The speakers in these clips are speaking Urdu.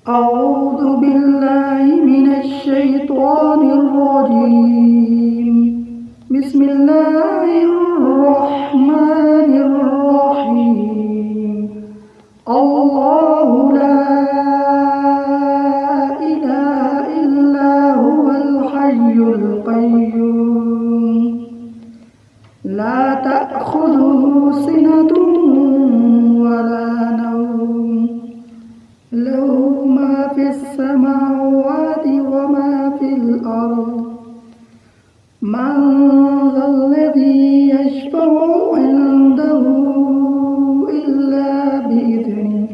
أعوذ بالله من الشيطان الرجيم. بسم الله الرحمن الرحيم. الله لا إله إلا هو الحي القيوم لا تأخذه سنة ولا نوم له ما في السماوات وما في الأرض من ذا الذي يشفع عنده إلا بإذنه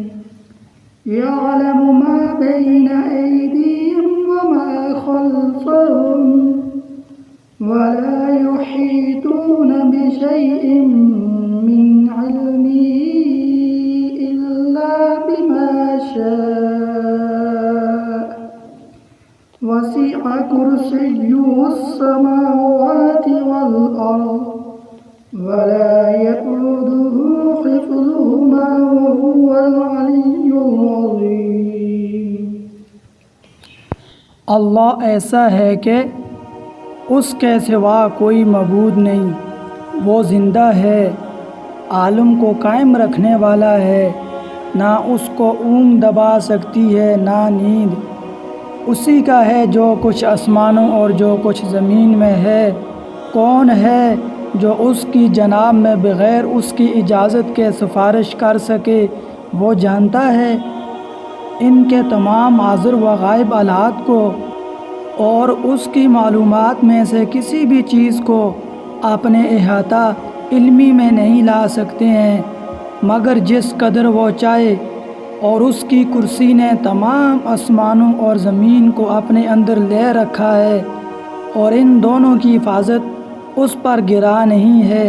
يعلم ما بين أيديهم وما خلفهم ولا يحيطون بشيء من علمه إلا بما شاء وسع كرسيه السماوات والأرض ولا يئوده حفظهما وهو العلي العظيم. اللہ ایسا ہے کہ اس کے سوا کوئی معبود نہیں، وہ زندہ ہے، عالم کو قائم رکھنے والا ہے، نہ اس کو اونگ دبا سکتی ہے نہ نیند. اسی کا ہے جو کچھ آسمانوں اور جو کچھ زمین میں ہے. کون ہے جو اس کی جناب میں بغیر اس کی اجازت کے سفارش کر سکے؟ وہ جانتا ہے ان کے تمام حاضر و غائب آلات کو، اور اس کی معلومات میں سے کسی بھی چیز کو اپنے احاطہ علمی میں نہیں لا سکتے ہیں مگر جس قدر وہ چاہے، اور اس کی کرسی نے تمام آسمانوں اور زمین کو اپنے اندر لے رکھا ہے، اور ان دونوں کی حفاظت اس پر گرا نہیں ہے،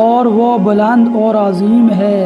اور وہ بلند اور عظیم ہے.